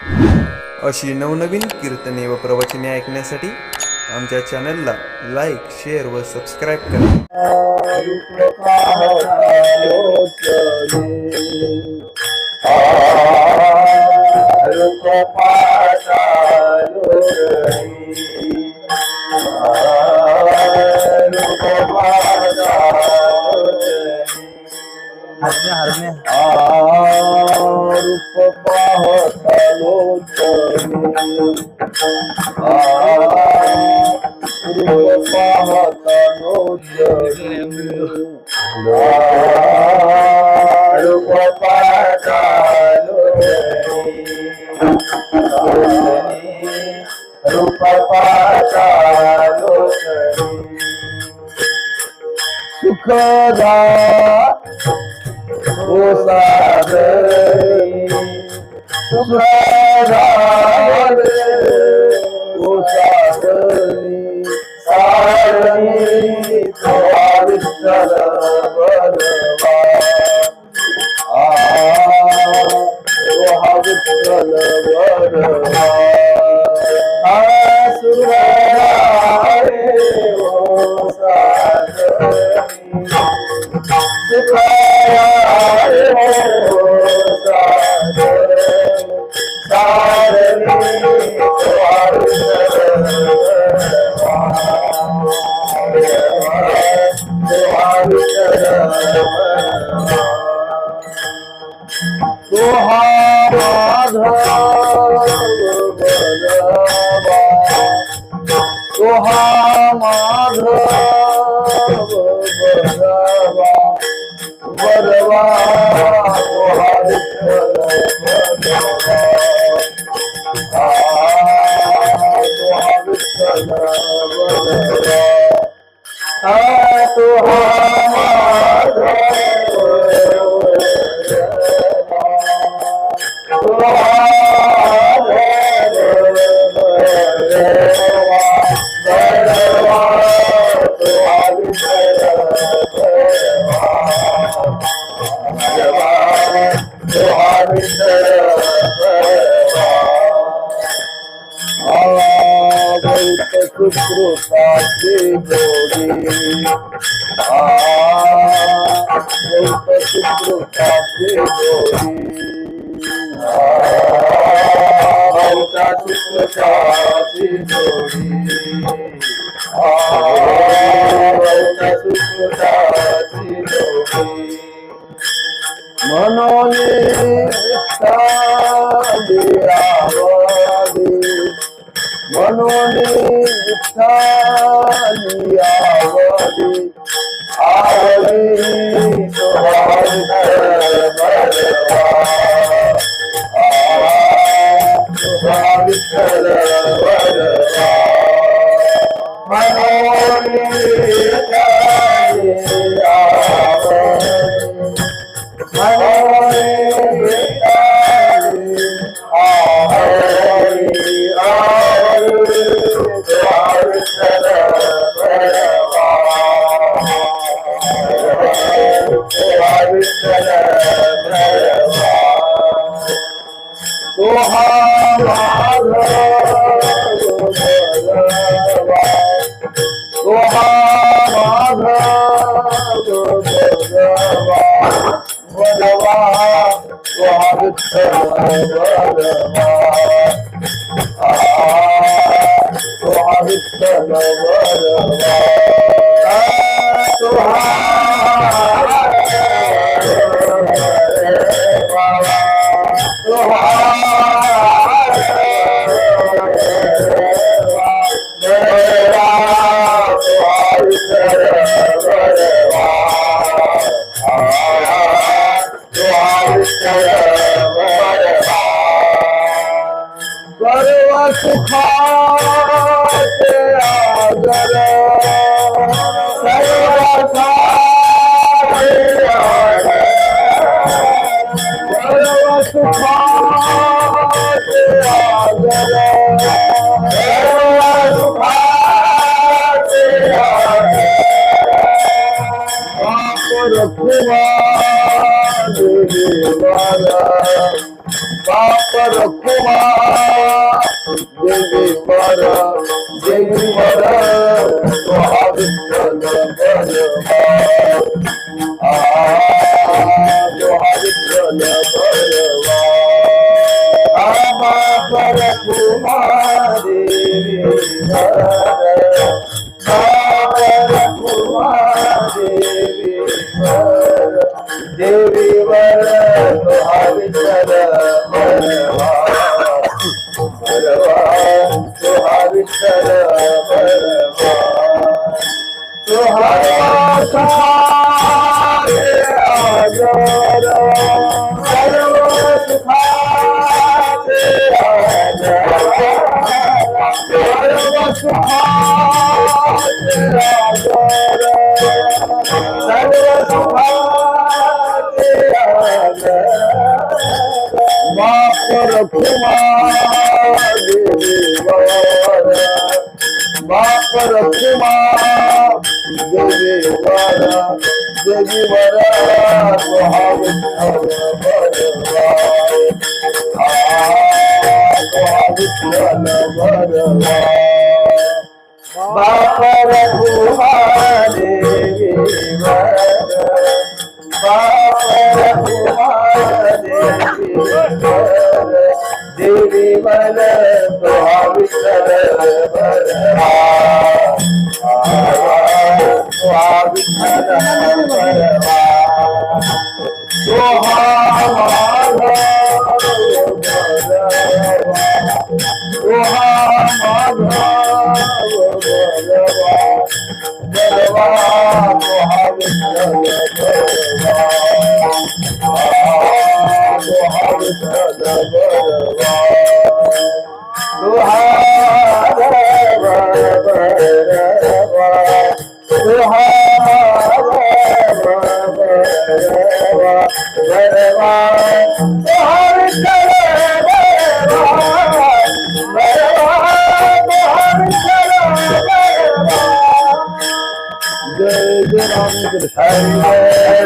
अशी नवनवीन कीर्तने व प्रवचने ऐकण्यासाठी आमच्या चॅनलला लाईक, शेअर व सबस्क्राईब करा. रूप पाहता लोचनी रूप पाहता लोचनी रूप पाहता लोचनी रूप पाहता लोचनी सुखदा ओ साधनी सुखदा ओ साधनी साधनी तो विठ्ठल बलवा विठ्ठल बलवा सुखदा ओ साधनी सुकृताची जोडी सुकृताची जोडी सुकृताची जोडी सुकृताची जोडी म्हणून म्हणून विठ्ठली आवडी आवडी विठ्ठल बलवा म्हणून विठ्ठली बाप रखुमा देवी वर विठ्ठल बरवा विठ्ठल बरवा तुहारा सुखाचे आदर सर्व सुखाचे आदर सर्व सुखाचे आदर सर्व सुखाचे आदर मापर कुमार देवीवर मापर कुमार देवीवर देवीवर विठ्ठल बरवा विठ्ठल बरवा मापर कुमार देवीवर देवी मन विठ्ठल बरवा विठ्ठल बरवा जय जय राम कृष्ण